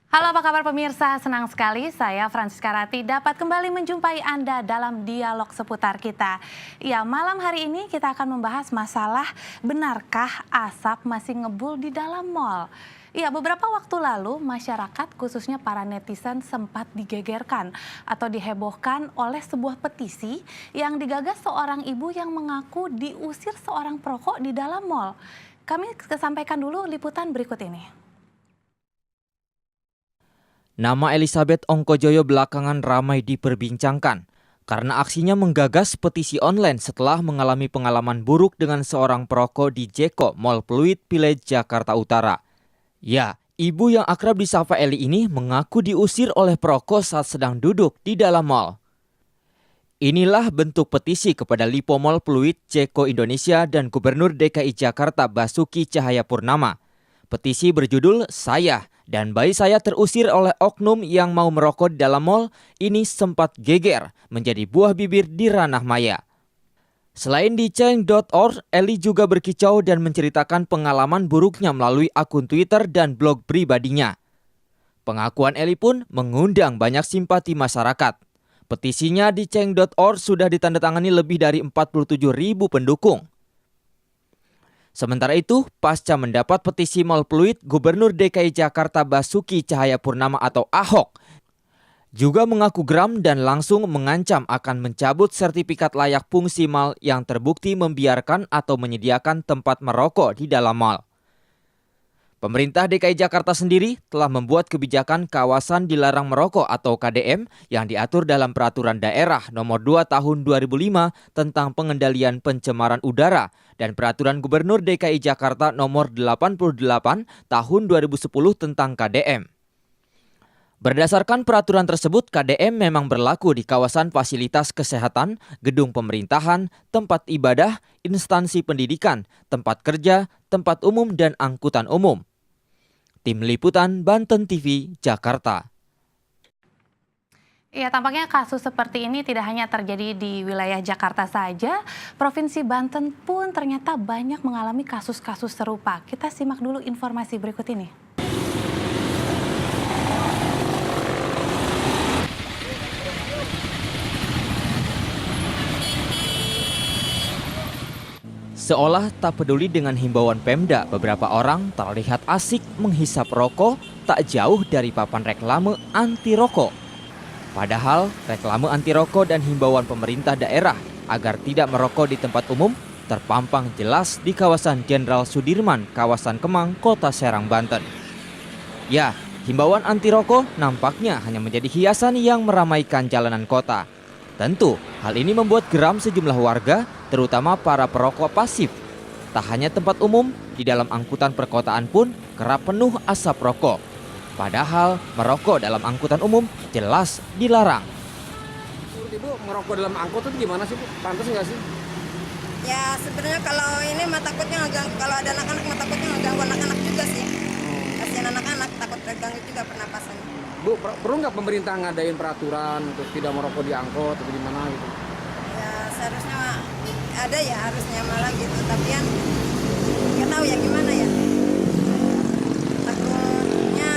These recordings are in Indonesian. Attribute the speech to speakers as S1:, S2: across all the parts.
S1: Halo, apa kabar pemirsa? Senang sekali saya Francisca Rati dapat kembali menjumpai Anda dalam dialog seputar kita. Ya, malam hari ini kita akan membahas masalah benarkah asap masih ngebul di dalam mal. Ya, beberapa waktu lalu masyarakat khususnya para netizen sempat digegerkan atau dihebohkan oleh sebuah petisi yang digagas seorang ibu yang mengaku diusir seorang perokok di dalam mal. Kami sampaikan dulu liputan berikut ini.
S2: Nama Elizabeth Ongkojoyo belakangan ramai diperbincangkan karena aksinya menggagas petisi online setelah mengalami pengalaman buruk dengan seorang perokok di Jeko Mall Pluit Village, Jakarta Utara. Ya, ibu yang akrab disapa Eli ini mengaku diusir oleh perokok saat sedang duduk di dalam mal. Inilah bentuk petisi kepada Lipo Mall Pluit Jeko Indonesia dan Gubernur DKI Jakarta Basuki Cahayapurnama. Petisi berjudul "Saya dan bayi saya terusir oleh oknum yang mau merokok di dalam mal" ini sempat geger menjadi buah bibir di ranah maya. Selain di change.org, Eli juga berkicau dan menceritakan pengalaman buruknya melalui akun Twitter dan blog pribadinya. Pengakuan Eli pun mengundang banyak simpati masyarakat. Petisinya di change.org sudah ditandatangani lebih dari 47.000 pendukung. Sementara itu, pasca mendapat petisi Mall Pluit, Gubernur DKI Jakarta Basuki Cahayapurnama atau Ahok juga mengaku geram dan langsung mengancam akan mencabut sertifikat layak fungsi mal yang terbukti membiarkan atau menyediakan tempat merokok di dalam mal. Pemerintah DKI Jakarta sendiri telah membuat kebijakan kawasan dilarang merokok atau KDM yang diatur dalam Peraturan Daerah Nomor 2 Tahun 2005 tentang pengendalian pencemaran udara dan Peraturan Gubernur DKI Jakarta Nomor 88 Tahun 2010 tentang KDM. Berdasarkan peraturan tersebut, KDM memang berlaku di kawasan fasilitas kesehatan, gedung pemerintahan, tempat ibadah, instansi pendidikan, tempat kerja, tempat umum, dan angkutan umum. Tim Liputan Banten TV, Jakarta.
S1: Ya, tampaknya kasus seperti ini tidak hanya terjadi di wilayah Jakarta saja, Provinsi Banten pun ternyata banyak mengalami kasus-kasus serupa. Kita simak dulu informasi berikut ini.
S2: Seolah tak peduli dengan himbauan Pemda, beberapa orang terlihat asik menghisap rokok tak jauh dari papan reklame anti rokok. Padahal reklame anti rokok dan himbauan pemerintah daerah agar tidak merokok di tempat umum terpampang jelas di kawasan Jenderal Sudirman, kawasan Kemang, Kota Serang, Banten. Ya, himbauan anti rokok nampaknya hanya menjadi hiasan yang meramaikan jalanan kota. Tentu, hal ini membuat geram sejumlah warga, terutama para perokok pasif. Tak hanya tempat umum, di dalam angkutan perkotaan pun kerap penuh asap rokok. Padahal merokok dalam angkutan umum jelas dilarang.
S3: Ibu merokok dalam angkot itu gimana sih, Bu? Pantas nggak sih?
S4: Ya sebenarnya kalau ini mah takutnya kalau ada anak-anak mah takutnya ngeganggu anak-anak juga sih. Kasihan anak-anak takut terganggu juga pernapasannya.
S3: Bu, perlu nggak pemerintah ngadain peraturan untuk tidak merokok di angkot atau gimana gitu?
S4: Ya seharusnya ada ya harusnya malah gitu, tapi kan nggak tahu ya gimana ya. Takutnya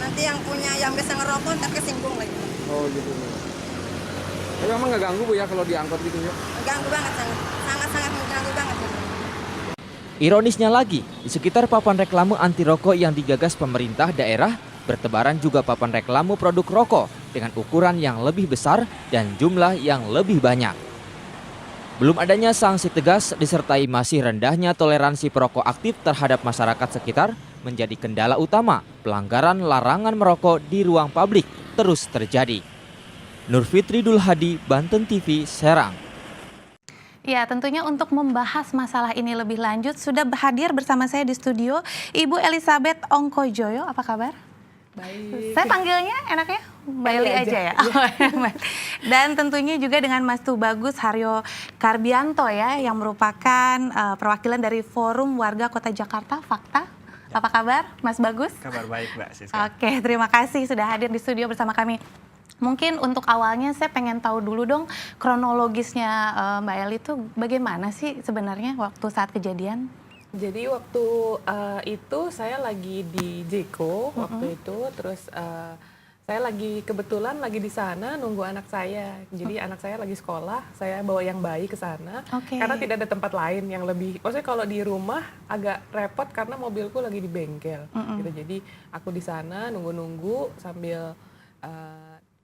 S4: nanti yang biasa ngerokok ntar kesinggung lagi.
S3: Oh gitu. Tapi memang nggak ganggu, Bu, ya kalau di angkot gitu ya?
S4: Ganggu banget, sangat mengganggu banget.
S2: Ironisnya lagi, di sekitar papan reklame anti rokok yang digagas pemerintah daerah, bertebaran juga papan reklame produk rokok dengan ukuran yang lebih besar dan jumlah yang lebih banyak. Belum adanya sanksi tegas disertai masih rendahnya toleransi perokok aktif terhadap masyarakat sekitar menjadi kendala utama pelanggaran larangan merokok di ruang publik terus terjadi. Nurfitri Dulhadi, Banten TV, Serang.
S1: Ya, tentunya untuk membahas masalah ini lebih lanjut sudah hadir bersama saya di studio Ibu Elizabeth Ongkojoyo. Apa kabar?
S5: Baik.
S1: Saya panggilnya enaknya Mbak Eli aja ya. Dan tentunya juga dengan Mas Tubagus Haryo Karbianto ya, yang merupakan perwakilan dari Forum Warga Kota Jakarta Fakta. Apa kabar Mas Bagus?
S5: Kabar baik, Mbak Siska.
S1: Oke, terima kasih sudah hadir di studio bersama kami. Mungkin untuk awalnya saya pengen tahu dulu dong kronologisnya Mbak Eli itu bagaimana sih sebenarnya waktu saat kejadian?
S5: Jadi waktu itu saya lagi di Jeko waktu itu, terus saya lagi kebetulan lagi di sana nunggu anak saya. Jadi anak saya lagi sekolah, saya bawa yang bayi ke sana
S1: Oke.
S5: karena tidak ada tempat lain yang lebih. Maksudnya kalau di rumah agak repot karena mobilku lagi di bengkel. Gitu. Jadi aku di sana nunggu-nunggu sambil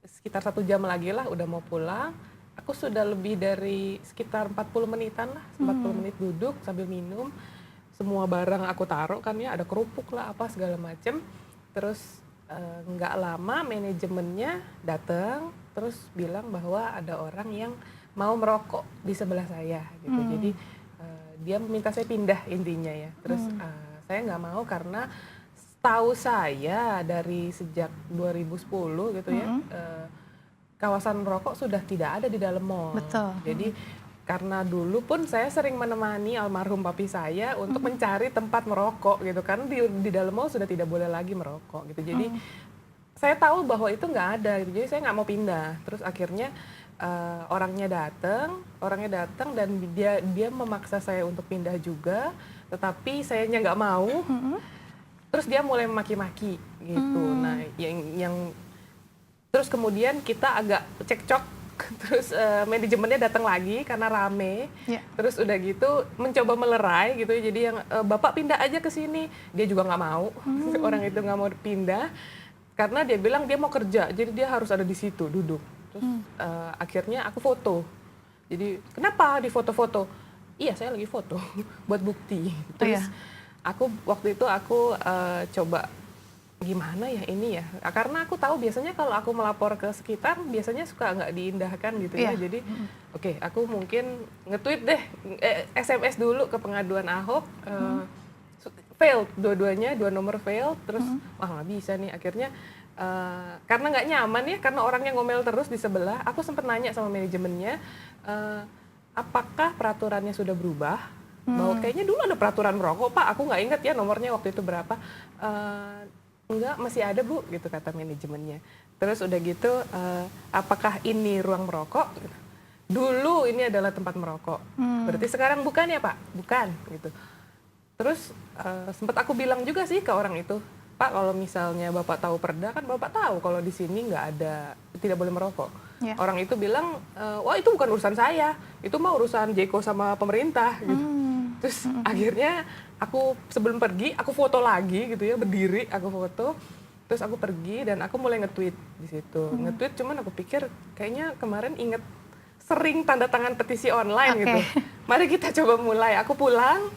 S5: sekitar 1 jam lagi lah udah mau pulang. Aku sudah lebih dari sekitar 40 menitan lah, 40 menit duduk sambil minum. Semua barang aku taruh kan ya, ada kerupuk lah apa segala macem. Terus nggak lama manajemennya datang terus bilang bahwa ada orang yang mau merokok di sebelah saya gitu. Jadi dia meminta saya pindah intinya ya. Terus saya nggak mau karena tahu saya dari sejak 2010 gitu ya. Kawasan merokok sudah tidak ada di dalam mall.
S1: Betul.
S5: Jadi karena dulu pun saya sering menemani almarhum papi saya untuk mencari tempat merokok gitu kan, di dalam mall sudah tidak boleh lagi merokok gitu. Jadi saya tahu bahwa itu nggak ada gitu. Jadi saya nggak mau pindah. Terus akhirnya orangnya datang dan dia memaksa saya untuk pindah juga, tetapi sayanya nggak mau. Terus dia mulai memaki-maki gitu. Nah, yang terus kemudian kita agak cekcok. Terus manajemennya datang lagi karena rame. Terus udah gitu mencoba melerai gitu. Jadi yang Bapak pindah aja ke sini. Dia juga nggak mau. Orang itu nggak mau pindah karena dia bilang dia mau kerja. Jadi dia harus ada di situ duduk. Terus akhirnya aku foto. Jadi kenapa di foto-foto? Iya saya lagi foto buat bukti. Terus waktu itu aku coba gimana ya ini ya, karena aku tahu biasanya kalau aku melapor ke sekitar biasanya suka nggak diindahkan gitu ya. Jadi oke, aku mungkin nge-tweet deh, SMS dulu ke pengaduan Ahok, failed dua-duanya, 2 nomor failed. Terus wah nggak bisa nih akhirnya karena nggak nyaman ya, karena orangnya ngomel terus di sebelah. Aku sempat nanya sama manajemennya, apakah peraturannya sudah berubah? Bahwa kayaknya dulu ada peraturan merokok Pak, aku nggak ingat ya nomornya waktu itu berapa. Enggak, masih ada Bu, gitu kata manajemennya. Terus udah gitu, apakah ini ruang merokok? Dulu ini adalah tempat merokok. Berarti sekarang bukan ya Pak? Bukan, gitu. Terus sempat aku bilang juga sih ke orang itu, Pak kalau misalnya Bapak tahu perda kan Bapak tahu kalau di sini nggak ada, tidak boleh merokok. Orang itu bilang, wah itu bukan urusan saya, itu mah urusan Jeko sama pemerintah, gitu. Terus akhirnya aku sebelum pergi aku foto lagi gitu ya, berdiri aku foto, terus aku pergi dan aku mulai nge-tweet di situ. Nge-tweet cuman aku pikir kayaknya kemarin inget sering tanda tangan petisi online gitu. Mari kita coba mulai. Aku pulang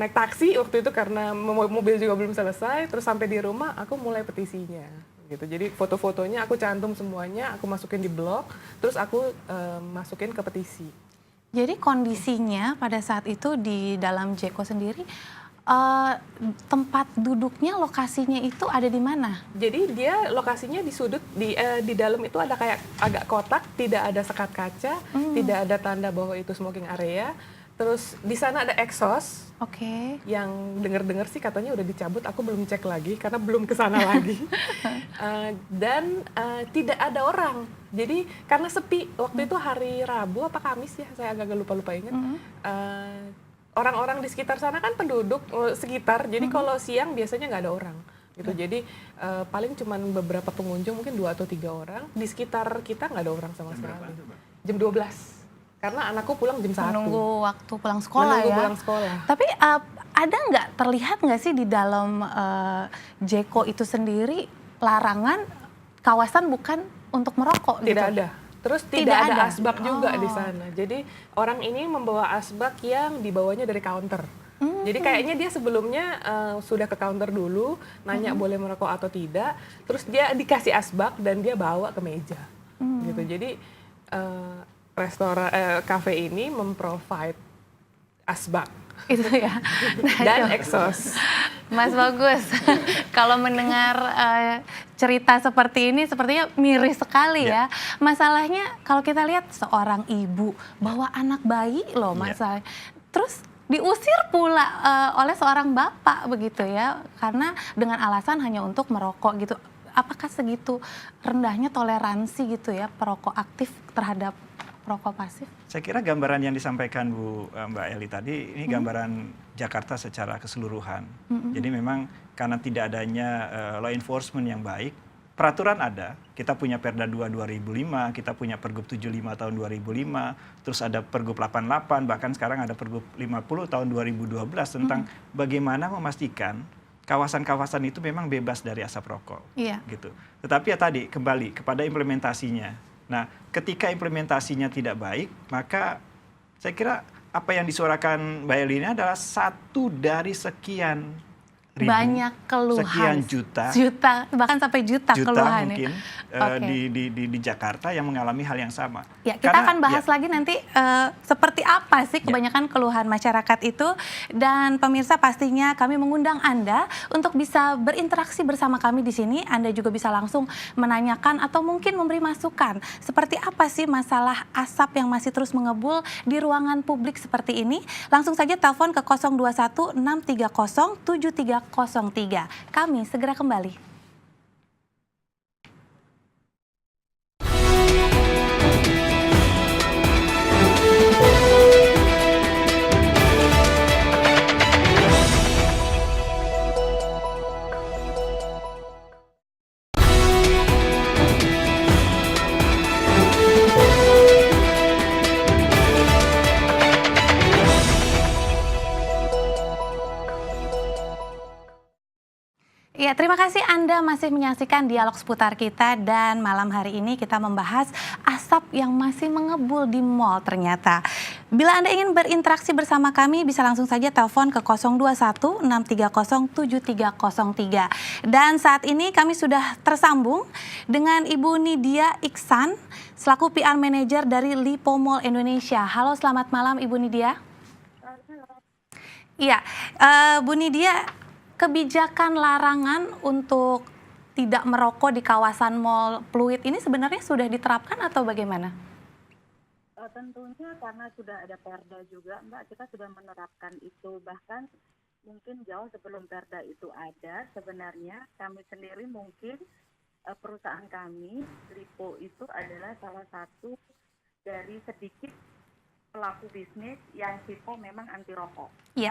S5: naik taksi waktu itu karena mobil juga belum selesai, terus sampai di rumah aku mulai petisinya gitu. Jadi foto-fotonya aku cantum semuanya, aku masukin di blog, terus aku masukin ke petisi.
S1: Jadi kondisinya pada saat itu di dalam Jeko sendiri, tempat duduknya, lokasinya itu ada di mana?
S5: Jadi dia lokasinya di sudut, di dalam itu ada kayak agak kotak, tidak ada sekat kaca, tidak ada tanda bahwa itu smoking area. Terus di sana ada exhaust. Yang dengar-dengar sih katanya udah dicabut, aku belum cek lagi karena belum ke sana lagi. Dan tidak ada orang. Jadi karena sepi, waktu itu hari Rabu apa Kamis ya, saya agak lupa-lupa ingat. Orang-orang di sekitar sana kan penduduk sekitar, jadi kalau siang biasanya nggak ada orang. Gitu. Jadi paling cuman beberapa pengunjung, mungkin 2 atau 3 orang. Di sekitar kita nggak ada orang sama sekali. Jam 12. Karena anakku pulang jam 1.
S1: Menunggu waktu pulang sekolah.
S5: Menunggu pulang sekolah.
S1: Tapi ada nggak, terlihat nggak sih di dalam Jeko itu sendiri larangan kawasan bukan untuk merokok?
S5: Tidak
S1: gitu?
S5: ada. Terus tidak ada asbak juga di sana. Jadi orang ini membawa asbak yang dibawanya dari counter. Jadi kayaknya dia sebelumnya sudah ke counter dulu, nanya boleh merokok atau tidak. Terus dia dikasih asbak dan dia bawa ke meja. Gitu. Jadi kafe ini memprovide asbak
S1: Itu ya.
S5: dan exhaust.
S1: Mas Bagus, kalau mendengar cerita seperti ini sepertinya miris sekali ya. Masalahnya kalau kita lihat seorang ibu bawa anak bayi loh masalahnya. Terus diusir pula oleh seorang bapak begitu ya, karena dengan alasan hanya untuk merokok gitu. Apakah segitu rendahnya toleransi gitu ya perokok aktif terhadap rokok pasif?
S6: Saya kira gambaran yang disampaikan Mbak Eli tadi ini gambaran Jakarta secara keseluruhan. Jadi memang karena tidak adanya law enforcement yang baik, peraturan ada. Kita punya Perda 2 2005, kita punya Pergub 75 tahun 2005, terus ada Pergub 88, bahkan sekarang ada Pergub 50 tahun 2012 tentang bagaimana memastikan kawasan-kawasan itu memang bebas dari asap rokok.
S1: Iya.
S6: Gitu. Tetapi ya tadi kembali kepada implementasinya. Nah, ketika implementasinya tidak baik, maka saya kira apa yang disuarakan Mbak Eli ini adalah satu dari sekian ribu,
S1: Banyak keluhan.
S6: sekian juta
S1: bahkan sampai juta keluhan
S6: mungkin
S1: ya.
S6: di Jakarta yang mengalami hal yang sama.
S1: Ya, kita akan bahas lagi nanti seperti apa sih kebanyakan keluhan masyarakat itu. Dan pemirsa, pastinya kami mengundang Anda untuk bisa berinteraksi bersama kami di sini. Anda juga bisa langsung menanyakan atau mungkin memberi masukan. Seperti apa sih masalah asap yang masih terus mengebul di ruangan publik seperti ini? Langsung saja telepon ke 021 630 7303. Kami segera kembali. Ya, terima kasih Anda masih menyaksikan dialog seputar kita, dan malam hari ini kita membahas asap yang masih mengebul di mal ternyata. Bila Anda ingin berinteraksi bersama kami, bisa langsung saja telepon ke 021 630 7303. Dan saat ini kami sudah tersambung dengan Ibu Nidia Iksan, selaku PR Manager dari Lipo Mall Indonesia. Halo, selamat malam Ibu Nidia. Iya, Bu Nidia, kebijakan larangan untuk tidak merokok di kawasan Mall Pluit ini sebenarnya sudah diterapkan atau bagaimana?
S7: Tentunya karena sudah ada Perda juga, Mbak, kita sudah menerapkan itu. Bahkan mungkin jauh sebelum Perda itu ada, sebenarnya kami sendiri mungkin perusahaan kami, Lipo itu adalah salah satu dari sedikit pelaku bisnis yang kita memang anti rokok.
S1: Iya.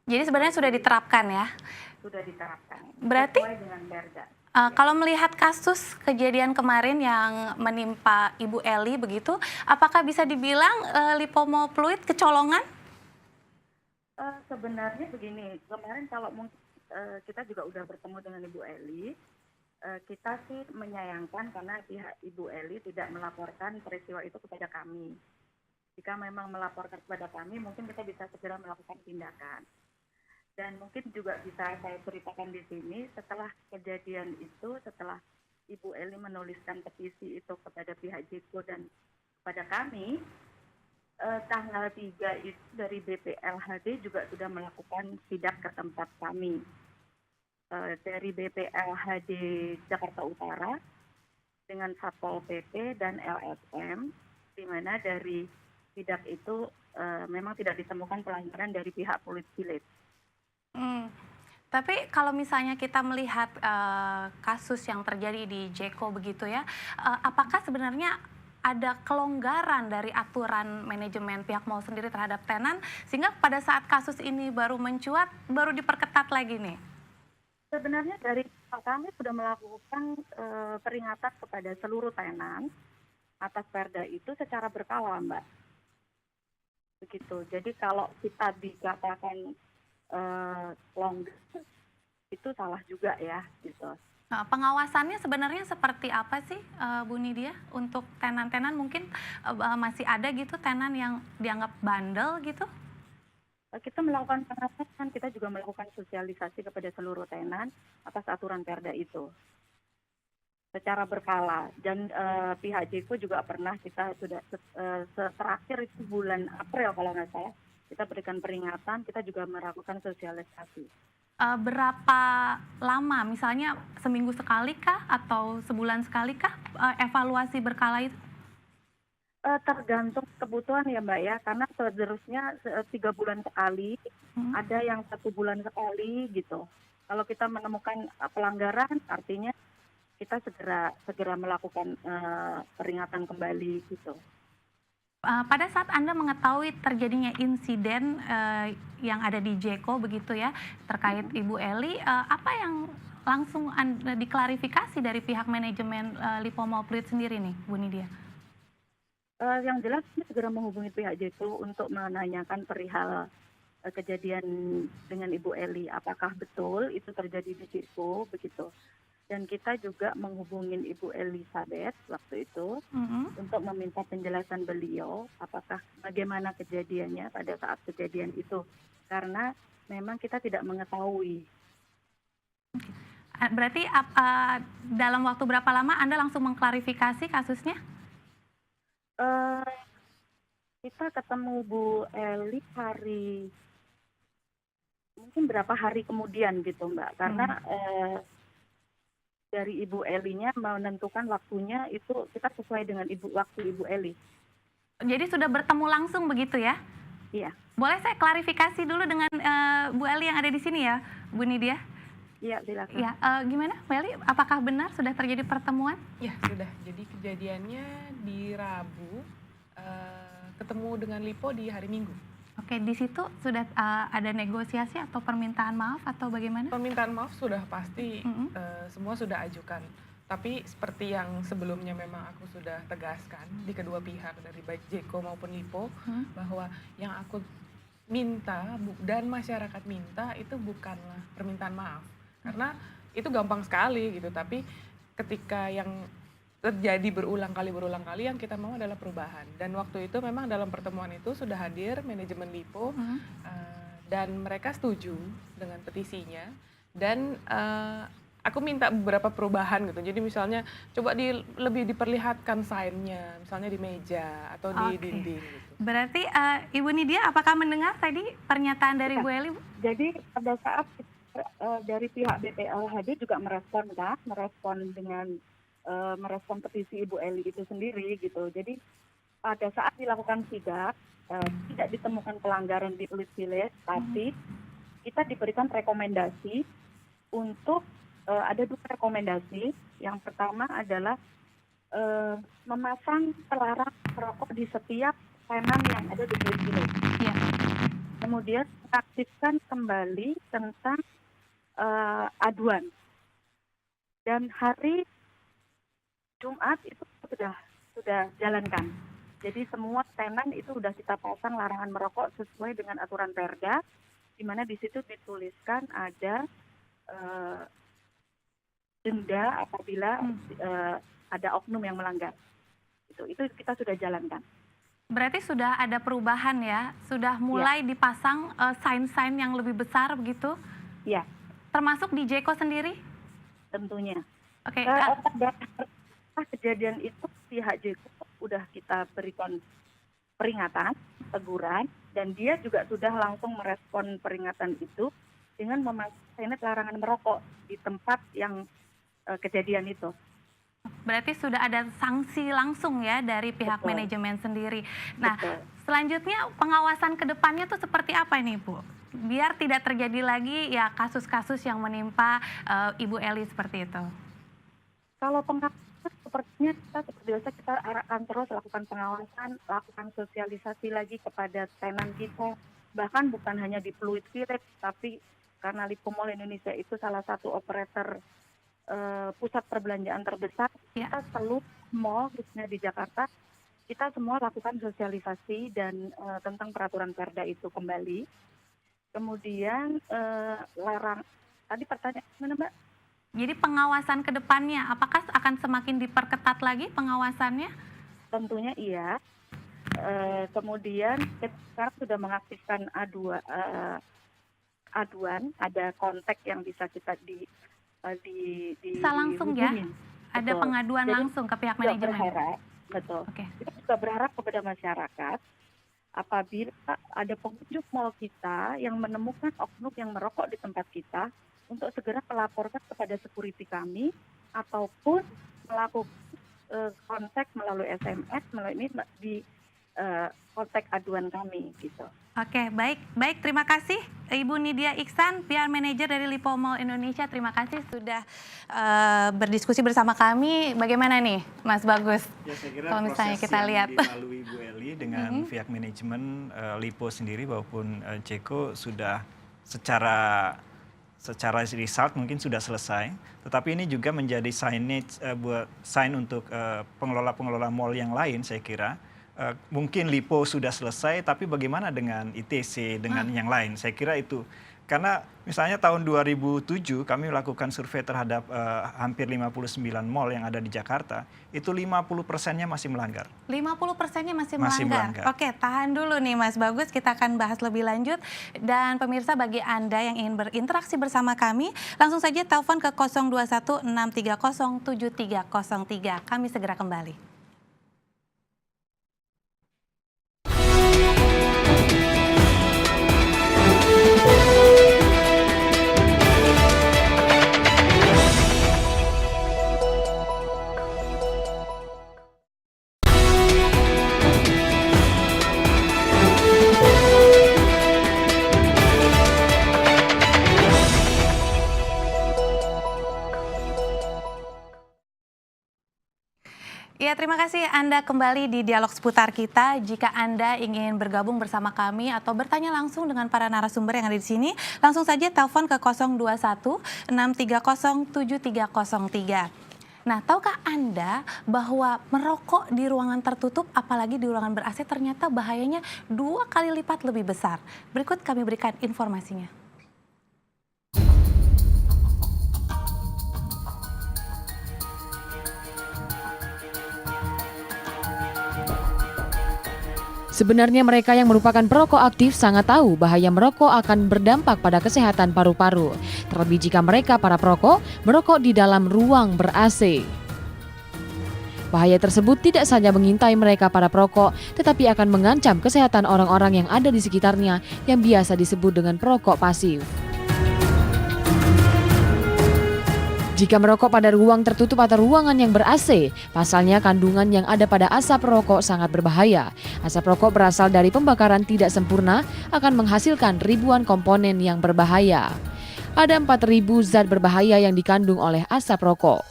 S1: Jadi sebenarnya sudah diterapkan ya?
S7: Sudah diterapkan.
S1: Berarti
S7: sesuai dengan Perda.
S1: Kalau melihat kasus kejadian kemarin yang menimpa Ibu Eli begitu, apakah bisa dibilang Lipo Mall Pluit kecolongan?
S7: Sebenarnya begini, kemarin kalau mungkin kita juga udah bertemu dengan Ibu Eli, kita sih menyayangkan karena pihak Ibu Eli tidak melaporkan peristiwa itu kepada kami. Jika memang melaporkan kepada kami, mungkin kita bisa segera melakukan tindakan. Dan mungkin juga bisa saya ceritakan di sini, setelah kejadian itu, setelah Ibu Eli menuliskan petisi itu kepada pihak JECO dan kepada kami, tanggal 3 itu dari BPLHD juga sudah melakukan sidak ke tempat kami. Dari BPLHD Jakarta Utara dengan Satpol PP dan LSM, di mana dari sidak itu memang tidak ditemukan pelanggaran dari pihak Pluit Village.
S1: Tapi kalau misalnya kita melihat kasus yang terjadi di JECO begitu ya, apakah sebenarnya ada kelonggaran dari aturan manajemen pihak mall sendiri terhadap tenan, sehingga pada saat kasus ini baru mencuat, baru diperketat lagi nih?
S7: Sebenarnya dari kami sudah melakukan peringatan kepada seluruh tenan atas Perda itu secara berkala, Mbak. Begitu. Jadi kalau kita dikatakan longgar itu salah juga ya, gitu.
S1: Pengawasannya sebenarnya seperti apa sih, Bu Nidia, untuk tenan-tenan mungkin masih ada gitu tenan yang dianggap bandel gitu?
S7: Kita melakukan pengawasan, kita juga melakukan sosialisasi kepada seluruh tenan atas aturan Perda itu secara berkala. Dan pihak JECO juga pernah, kita sudah terakhir itu bulan April kalau nggak salah, kita berikan peringatan, kita juga melakukan sosialisasi.
S1: Berapa lama, misalnya seminggu sekali kah atau sebulan sekali kah evaluasi berkala itu?
S7: Tergantung kebutuhan ya Mbak ya, karena seterusnya 3 bulan sekali, ada yang 1 bulan sekali gitu. Kalau kita menemukan pelanggaran, artinya kita segera melakukan peringatan kembali gitu.
S1: Pada saat Anda mengetahui terjadinya insiden yang ada di Jeko begitu ya, terkait Ibu Eli, apa yang langsung Anda diklarifikasi dari pihak manajemen Lipo Mall Pluit sendiri nih, Bu Nidia?
S7: Yang jelas kami segera menghubungi pihak Jeko untuk menanyakan perihal kejadian dengan Ibu Eli, apakah betul itu terjadi di Jeko begitu. Dan kita juga menghubungin Ibu Elizabeth waktu itu untuk meminta penjelasan beliau apakah bagaimana kejadiannya pada saat kejadian itu, karena memang kita tidak mengetahui.
S1: Berarti dalam waktu berapa lama Anda langsung mengklarifikasi kasusnya?
S7: Kita ketemu Bu Eli mungkin berapa hari kemudian gitu Mbak, karena dari Ibu Elinya menentukan waktunya itu kita sesuai dengan waktu Ibu Eli.
S1: Jadi sudah bertemu langsung begitu ya?
S7: Iya.
S1: Boleh saya klarifikasi dulu dengan Bu Eli yang ada di sini ya, Bu Nidia?
S7: Iya, silakan.
S1: Ya, gimana, Bu Eli? Apakah benar sudah terjadi pertemuan?
S5: Ya sudah, jadi kejadiannya di Rabu, ketemu dengan Lipo di hari Minggu.
S1: Oke, di situ sudah ada negosiasi atau permintaan maaf atau bagaimana?
S5: Permintaan maaf sudah pasti, semua sudah ajukan. Tapi seperti yang sebelumnya memang aku sudah tegaskan di kedua pihak dari baik Jeko maupun Lipo, bahwa yang aku minta dan masyarakat minta itu bukanlah permintaan maaf. Karena itu gampang sekali gitu, tapi ketika yang terjadi berulang kali yang kita mau adalah perubahan. Dan waktu itu memang dalam pertemuan itu sudah hadir manajemen Lipo dan mereka setuju dengan petisinya, dan aku minta beberapa perubahan gitu. Jadi misalnya coba lebih diperlihatkan sign-nya, misalnya di meja atau di dinding gitu.
S1: Berarti Ibu Nidia apakah mendengar tadi pernyataan dari Bu Eli?
S7: Jadi pada saat dari pihak BPLHD juga merespon dengan merespon petisi Ibu Eli itu sendiri gitu. Jadi pada saat dilakukan sidak tidak ditemukan pelanggaran di Pluit Village, tapi kita diberikan rekomendasi untuk ada 2 rekomendasi. Yang pertama adalah memasang pelarang merokok di setiap tenan yang ada di Pluit Village.
S1: Ya.
S7: Kemudian aktifkan kembali tentang aduan. Dan hari Jumat itu sudah jalankan. Jadi semua tenan itu sudah kita pasang larangan merokok sesuai dengan aturan Perda, di mana di situ dituliskan ada denda apabila ada oknum yang melanggar. Itu kita sudah jalankan.
S1: Berarti sudah ada perubahan ya? Sudah mulai dipasang sign-sign yang lebih besar begitu?
S7: Iya.
S1: Termasuk di Jeko sendiri?
S7: Tentunya.
S1: Oke.
S7: Pada kejadian itu pihak Jeko udah kita berikan peringatan, teguran, dan dia juga sudah langsung merespon peringatan itu dengan memasang larangan merokok di tempat yang kejadian itu.
S1: Berarti sudah ada sanksi langsung ya dari pihak manajemen sendiri. Nah, selanjutnya pengawasan ke depannya tuh seperti apa ini, Bu? Biar tidak terjadi lagi ya kasus-kasus yang menimpa Ibu Eli seperti itu.
S7: Kalau pengawasan sepertinya seperti biasa kita akan terus lakukan pengawasan, lakukan sosialisasi lagi kepada tenan kita. Bahkan bukan hanya di Pluit Village, tapi karena Lipo Mall Indonesia itu salah satu operator pusat perbelanjaan terbesar, kita seluruh mall khususnya di Jakarta, kita semua lakukan sosialisasi dan tentang peraturan Perda itu kembali. Kemudian tadi pertanyaan mana Mbak?
S1: Jadi pengawasan ke depannya, apakah akan semakin diperketat lagi pengawasannya?
S7: Tentunya iya. Kemudian kita sekarang sudah mengaktifkan aduan, ada kontak yang bisa kita
S1: bisa langsung ya? Ada pengaduan langsung ke pihak manajemen?
S7: Betul.
S1: Okay.
S7: Kita juga berharap kepada masyarakat apabila ada pengunjung mall kita yang menemukan oknum yang merokok di tempat kita, untuk segera melaporkan kepada security kami ataupun melakukan kontak melalui SMS, melalui ini di kontak aduan kami gitu.
S1: Oke, baik. Terima kasih Ibu Nidia Iksan, PR Manager dari Lipo Mall Indonesia. Terima kasih sudah berdiskusi bersama kami. Bagaimana nih, Mas Bagus?
S6: Ya, saya kira
S1: Kalau misalnya
S6: proses
S1: kita
S6: yang
S1: lihat.
S6: dilalui Bu Eli dengan pihak manajemen Lipo sendiri maupun Jeko sudah secara result mungkin sudah selesai. Tetapi ini juga menjadi sign untuk pengelola-pengelola mall yang lain, saya kira. Mungkin Lipo sudah selesai, tapi bagaimana dengan ITC, dengan yang lain? Saya kira itu. Karena misalnya tahun 2007 kami melakukan survei terhadap hampir 59 mall yang ada di Jakarta, itu 50%-nya masih melanggar.
S1: 50%-nya masih
S6: Masih
S1: melanggar.
S6: melanggar.
S1: Oke, tahan dulu nih Mas Bagus, kita akan bahas lebih lanjut. Dan pemirsa, bagi Anda yang ingin berinteraksi bersama kami, langsung saja telepon ke 021 630 7303. Kami segera kembali. Ya, terima kasih Anda kembali di dialog seputar kita. Jika Anda ingin bergabung bersama kami atau bertanya langsung dengan para narasumber yang ada di sini, langsung saja telepon ke 021 630 7303. Nah, tahukah Anda bahwa merokok di ruangan tertutup, apalagi di ruangan ber-AC, ternyata bahayanya 2 kali lipat lebih besar? Berikut kami berikan informasinya.
S8: Sebenarnya mereka yang merupakan perokok aktif sangat tahu bahaya merokok akan berdampak pada kesehatan paru-paru. Terlebih jika mereka para perokok merokok di dalam ruang ber-AC. Bahaya tersebut tidak saja mengintai mereka para perokok, tetapi akan mengancam kesehatan orang-orang yang ada di sekitarnya yang biasa disebut dengan perokok pasif. Jika merokok pada ruang tertutup atau ruangan yang ber-AC, pasalnya kandungan yang ada pada asap rokok sangat berbahaya. Asap rokok berasal dari pembakaran tidak sempurna, akan menghasilkan ribuan komponen yang berbahaya. Ada 4.000 zat berbahaya yang dikandung oleh asap rokok.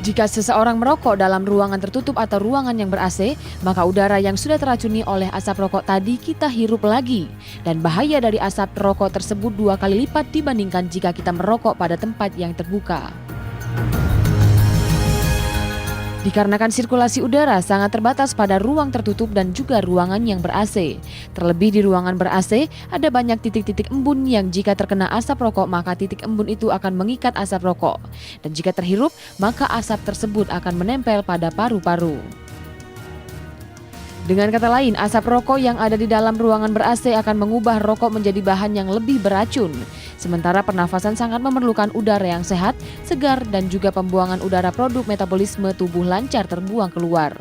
S8: Jika seseorang merokok dalam ruangan tertutup atau ruangan yang ber-AC, maka udara yang sudah teracuni oleh asap rokok tadi kita hirup lagi. Dan bahaya dari asap rokok tersebut 2 kali lipat dibandingkan jika kita merokok pada tempat yang terbuka. Dikarenakan sirkulasi udara sangat terbatas pada ruang tertutup dan juga ruangan yang ber-AC. Terlebih di ruangan ber-AC, ada banyak titik-titik embun yang jika terkena asap rokok maka titik embun itu akan mengikat asap rokok. Dan jika terhirup, maka asap tersebut akan menempel pada paru-paru. Dengan kata lain, asap rokok yang ada di dalam ruangan ber-AC akan mengubah rokok menjadi bahan yang lebih beracun. Sementara pernafasan sangat memerlukan udara yang sehat, segar, dan juga pembuangan udara produk metabolisme tubuh lancar terbuang keluar.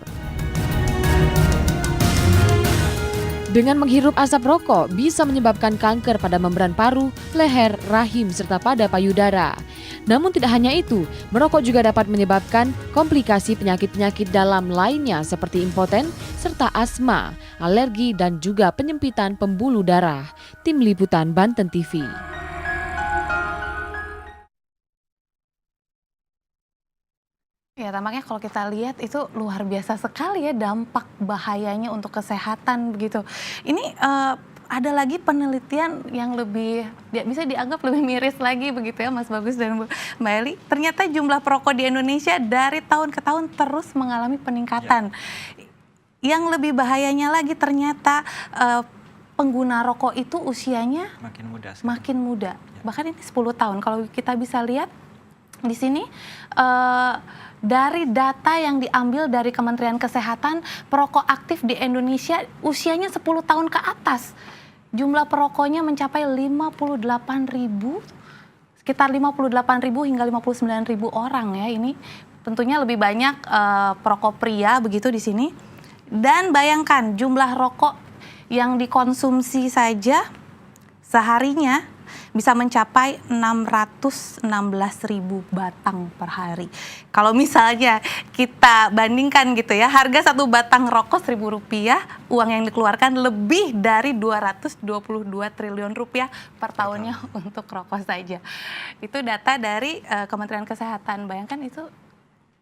S8: Dengan menghirup asap rokok bisa menyebabkan kanker pada membran paru, leher, rahim, serta pada payudara. Namun tidak hanya itu, merokok juga dapat menyebabkan komplikasi penyakit-penyakit dalam lainnya seperti impoten, serta asma, alergi, dan juga penyempitan pembuluh darah. Tim Liputan Banten TV.
S1: Ya, tampaknya kalau kita lihat itu luar biasa sekali ya dampak bahayanya untuk kesehatan begitu. Ini ada lagi penelitian yang lebih bisa dianggap lebih miris lagi begitu ya Mas Bagus dan Mbak Eli. Ternyata jumlah perokok di Indonesia dari tahun ke tahun terus mengalami peningkatan. Yang lebih bahayanya lagi ternyata pengguna rokok itu usianya makin muda. Bahkan ini 10 tahun. Kalau kita bisa lihat di sini dari data yang diambil dari Kementerian Kesehatan, perokok aktif di Indonesia usianya 10 tahun ke atas. Jumlah perokoknya mencapai 58.000, sekitar 58.000 hingga 59.000 orang ya. Ini tentunya lebih banyak perokok pria begitu di sini. Dan bayangkan jumlah rokok yang dikonsumsi saja seharinya bisa mencapai 616.000 batang per hari. Kalau misalnya kita bandingkan gitu ya, harga satu batang rokok Rp1.000, uang yang dikeluarkan lebih dari 222 triliun rupiah per tahunnya untuk rokok saja. Itu data dari Kementerian Kesehatan. Bayangkan itu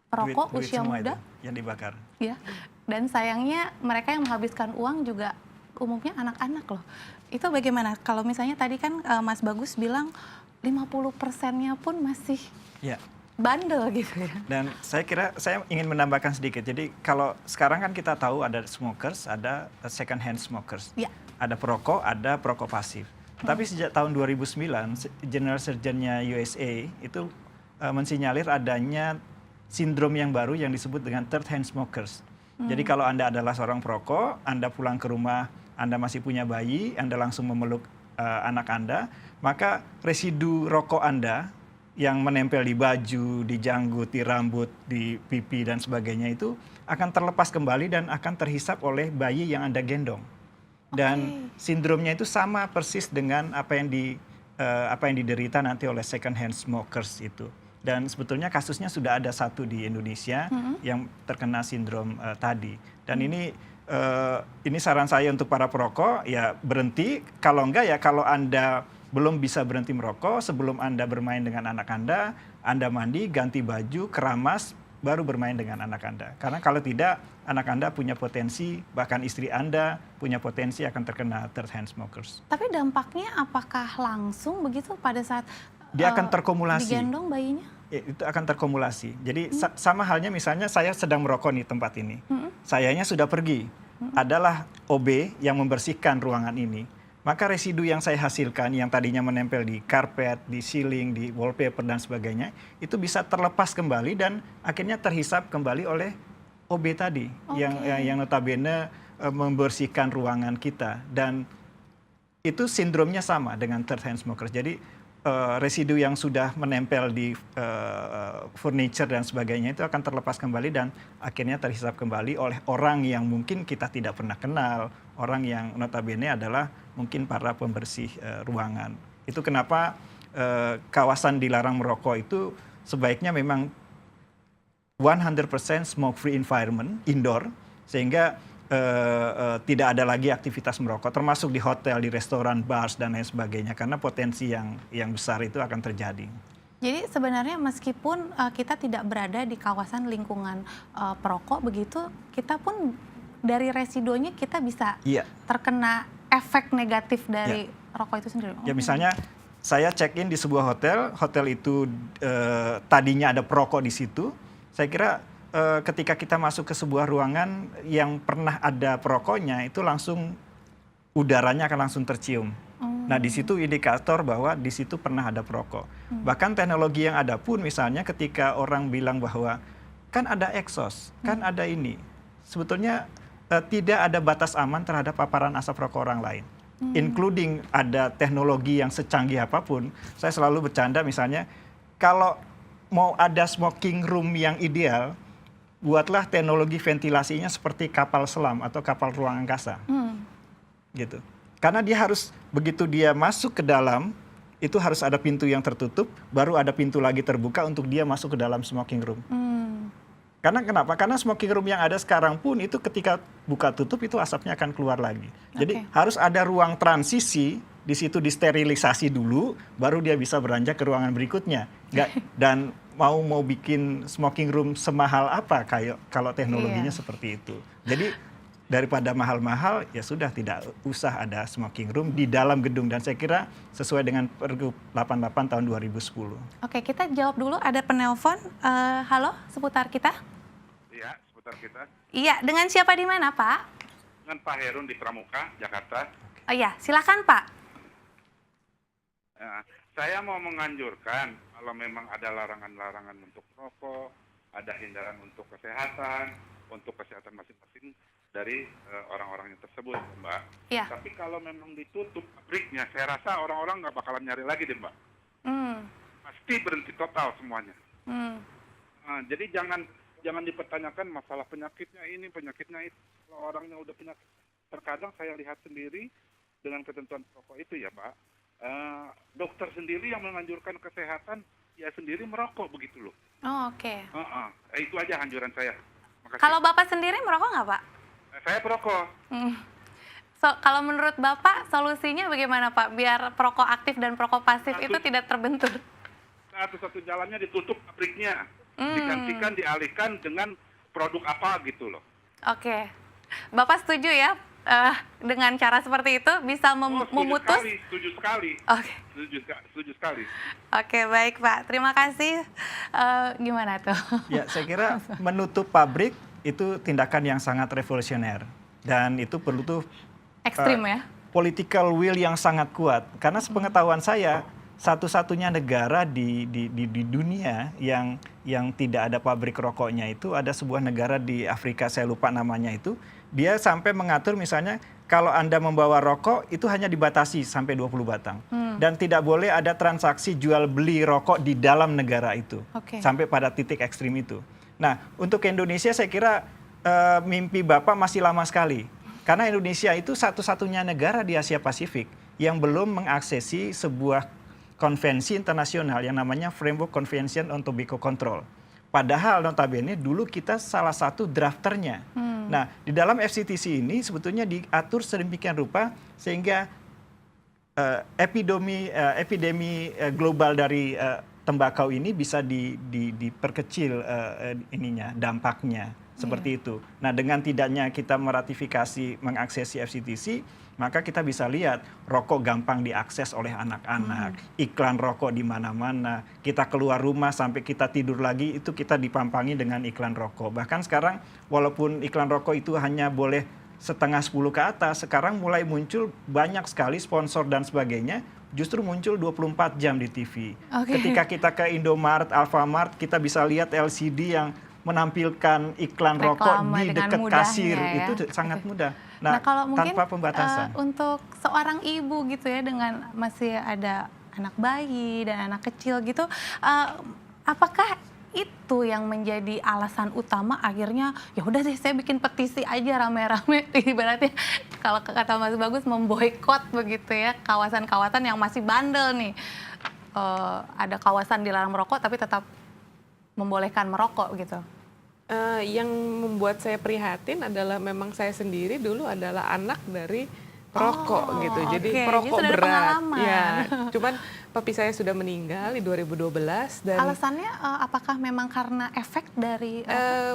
S1: perokok
S6: Duit
S1: usia
S6: semua
S1: muda
S6: itu yang dibakar.
S1: ya. Dan sayangnya mereka yang menghabiskan uang juga umumnya anak-anak loh. Itu bagaimana? Kalau misalnya tadi kan Mas Bagus bilang 50%-nya pun masih
S6: Ya.
S1: bandel gitu ya.
S6: Dan saya kira saya ingin menambahkan sedikit. Jadi kalau sekarang kan kita tahu ada smokers, ada second hand smokers.
S1: Ya.
S6: Ada perokok, ada perokok pasif. Tapi sejak tahun 2009, General Surgeon-nya USA itu mensinyalir adanya sindrom yang baru yang disebut dengan third hand smokers. Jadi kalau Anda adalah seorang perokok, Anda pulang ke rumah, Anda masih punya bayi, Anda langsung memeluk anak Anda, maka residu rokok Anda yang menempel di baju, di janggut, di rambut, di pipi dan sebagainya itu akan terlepas kembali dan akan terhisap oleh bayi yang Anda gendong. Dan sindromnya itu sama persis dengan apa yang diderita nanti oleh second hand smokers itu. Dan sebetulnya kasusnya sudah ada satu di Indonesia yang terkena sindrom tadi. Dan ini saran saya untuk para perokok, ya berhenti. Kalau enggak ya kalau Anda belum bisa berhenti merokok, sebelum Anda bermain dengan anak Anda mandi, ganti baju, keramas, baru bermain dengan anak Anda. Karena kalau tidak, anak Anda punya potensi, bahkan istri Anda punya potensi akan terkena third hand smokers.
S1: Tapi dampaknya apakah langsung begitu pada saat
S6: Dia akan terkumulasi.
S1: digendong bayinya?
S6: Ya, itu akan terkumulasi. Jadi sama halnya misalnya saya sedang merokok di tempat ini. Sayanya sudah pergi. Adalah OB yang membersihkan ruangan ini. Maka residu yang saya hasilkan yang tadinya menempel di karpet, di ceiling, di wallpaper dan sebagainya, itu bisa terlepas kembali dan akhirnya terhisap kembali oleh OB tadi yang notabene membersihkan ruangan kita. Dan itu sindromnya sama dengan third hand smokers. Jadi residu yang sudah menempel di furniture dan sebagainya itu akan terlepas kembali dan akhirnya terhisap kembali oleh orang yang mungkin kita tidak pernah kenal, orang yang notabene adalah mungkin para pembersih ruangan. Itu kenapa kawasan dilarang merokok itu sebaiknya memang 100% smoke free environment indoor, sehingga tidak ada lagi aktivitas merokok, termasuk di hotel, di restoran, bars dan lain sebagainya, karena potensi yang besar itu akan terjadi.
S1: Jadi sebenarnya meskipun kita tidak berada di kawasan lingkungan perokok begitu, kita pun dari residunya kita bisa terkena efek negatif dari rokok itu sendiri.
S6: Ya misalnya saya check-in di sebuah hotel itu tadinya ada perokok di situ, saya kira ketika kita masuk ke sebuah ruangan yang pernah ada perokoknya, itu langsung udaranya akan langsung tercium. Nah di situ indikator bahwa di situ pernah ada perokok. Bahkan teknologi yang ada pun misalnya ketika orang bilang bahwa kan ada exhaust, kan ada ini. Sebetulnya tidak ada batas aman terhadap paparan asap rokok orang lain. Including ada teknologi yang secanggih apapun. Saya selalu bercanda misalnya, kalau mau ada smoking room yang ideal, buatlah teknologi ventilasinya seperti kapal selam atau kapal ruang angkasa. Gitu. Karena dia harus, begitu dia masuk ke dalam, itu harus ada pintu yang tertutup, baru ada pintu lagi terbuka untuk dia masuk ke dalam smoking room. Karena kenapa? Karena smoking room yang ada sekarang pun itu ketika buka tutup itu asapnya akan keluar lagi. Jadi harus ada ruang transisi, di situ disterilisasi dulu, baru dia bisa beranjak ke ruangan berikutnya. Dan mau bikin smoking room semahal apa kalau teknologinya seperti itu. Jadi daripada mahal-mahal, ya sudah tidak usah ada smoking room di dalam gedung. Dan saya kira sesuai dengan Pergub 88 tahun 2010.
S1: Oke, kita jawab dulu, ada penelpon. Halo, seputar kita?
S9: Iya, seputar kita.
S1: Iya, dengan siapa di mana, Pak?
S9: Dengan Pak Herun di Pramuka, Jakarta.
S1: Oh iya, silakan Pak.
S9: Ya, saya mau menganjurkan kalau memang ada larangan-larangan untuk rokok, ada hindaran untuk kesehatan masing-masing dari orang-orangnya tersebut, Mbak.
S1: Iya.
S9: Tapi kalau memang ditutup pabriknya, saya rasa orang-orang nggak bakalan nyari lagi deh, Mbak. Pasti berhenti total semuanya. Jadi jangan dipertanyakan masalah penyakitnya ini, penyakitnya itu. Kalau orangnya udah penyakit, terkadang saya lihat sendiri dengan ketentuan rokok itu ya, Pak. dokter sendiri yang menganjurkan kesehatan, ya sendiri merokok begitu loh.
S1: Oh, oke.
S9: Itu aja anjuran saya. Makasih.
S1: Kalau Bapak sendiri merokok nggak, Pak?
S9: Saya perokok.
S1: Kalau menurut Bapak, solusinya bagaimana, Pak? Biar perokok aktif dan perokok pasif itu tidak terbentur.
S9: Satu-satu jalannya ditutup pabriknya. Digantikan, dialihkan dengan produk apa gitu loh.
S1: Oke. Bapak setuju ya dengan cara seperti itu bisa memutus?
S9: Setuju sekali.
S1: Oke.
S9: Setuju sekali.
S1: Oke, baik Pak. Terima kasih. Gimana tuh?
S6: Ya, saya kira menutup pabrik itu tindakan yang sangat revolusioner. Dan itu perlu tuh
S1: ekstrim ya?
S6: Political will yang sangat kuat. Karena sepengetahuan saya, satu-satunya negara di dunia yang tidak ada pabrik rokoknya itu ada sebuah negara di Afrika, saya lupa namanya itu. Dia sampai mengatur misalnya kalau Anda membawa rokok itu hanya dibatasi sampai 20 batang. Dan tidak boleh ada transaksi jual beli rokok di dalam negara itu. Sampai pada titik ekstrim itu. Nah, untuk Indonesia saya kira mimpi Bapak masih lama sekali. Karena Indonesia itu satu-satunya negara di Asia Pasifik yang belum mengaksesi sebuah konvensi internasional yang namanya Framework Convention on Tobacco Control. Padahal notabene dulu kita salah satu drafternya. Nah, di dalam FCTC ini sebetulnya diatur sedemikian rupa sehingga epidemi global dari tembakau ini bisa diperkecil dampaknya. Seperti itu. Nah, dengan tidaknya kita meratifikasi mengaksesi FCTC, maka kita bisa lihat rokok gampang diakses oleh anak-anak, iklan rokok di mana-mana, kita keluar rumah sampai kita tidur lagi itu kita dipampangi dengan iklan rokok. Bahkan sekarang walaupun iklan rokok itu hanya boleh setengah 10 ke atas, sekarang mulai muncul banyak sekali sponsor dan sebagainya, justru muncul 24 jam di TV. Ketika kita ke Indomaret, Alfamart, kita bisa lihat LCD yang menampilkan iklan rokok di dekat kasir ya? Itu sangat mudah. Nah, kalau mungkin tanpa pembatasan.
S1: Untuk seorang ibu gitu ya dengan masih ada anak bayi dan anak kecil gitu, apakah itu yang menjadi alasan utama akhirnya ya udah deh saya bikin petisi aja rame-rame, ibaratnya kalau kata Mas Bagus memboikot begitu ya kawasan-kawasan yang masih bandel nih, ada kawasan dilarang merokok tapi tetap membolehkan merokok gitu.
S5: Yang membuat saya prihatin adalah memang saya sendiri dulu adalah anak dari perokok gitu. Jadi perokok berat. Ya, cuman papi saya sudah meninggal di 2012 dan
S1: alasannya apakah memang karena efek dari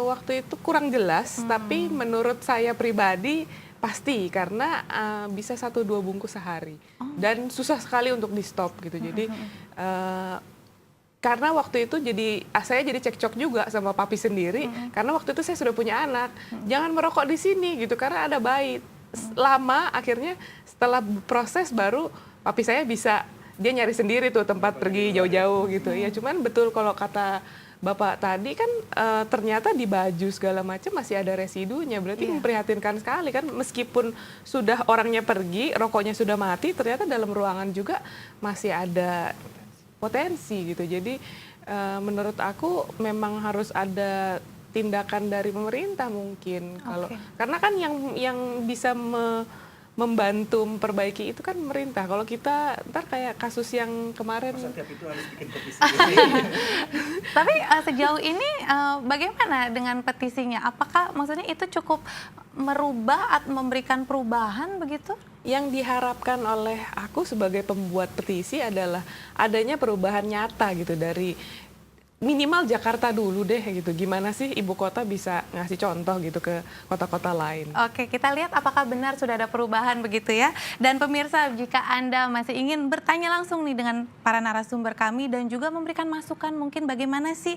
S5: waktu itu kurang jelas, tapi menurut saya pribadi pasti karena bisa 1-2 bungkus sehari dan susah sekali untuk di stop gitu. Jadi karena waktu itu saya jadi cekcok juga sama papi sendiri karena waktu itu saya sudah punya anak. Jangan merokok di sini gitu karena ada bayi. Lama akhirnya setelah proses baru papi saya bisa dia nyari sendiri tuh tempat pergi jauh-jauh gitu. Ya cuman betul kalau kata Bapak tadi kan ternyata di baju segala macam masih ada residunya. Berarti memprihatinkan sekali kan meskipun sudah orangnya pergi, rokoknya sudah mati, ternyata dalam ruangan juga masih ada potensi gitu. Jadi menurut aku memang harus ada tindakan dari pemerintah mungkin kalau karena kan yang bisa membantu memperbaiki itu kan pemerintah. Kalau kita ntar kayak kasus yang kemarin.
S6: Setiap itu harus bikin petisi.
S1: Tapi sejauh ini bagaimana dengan petisinya? Apakah maksudnya itu cukup merubah atau memberikan perubahan begitu?
S5: Yang diharapkan oleh aku sebagai pembuat petisi adalah adanya perubahan nyata gitu dari minimal Jakarta dulu deh gitu. Gimana sih ibu kota bisa ngasih contoh gitu ke kota-kota lain.
S1: Oke, kita lihat apakah benar sudah ada perubahan begitu ya. Dan pemirsa, jika Anda masih ingin bertanya langsung nih dengan para narasumber kami dan juga memberikan masukan mungkin bagaimana sih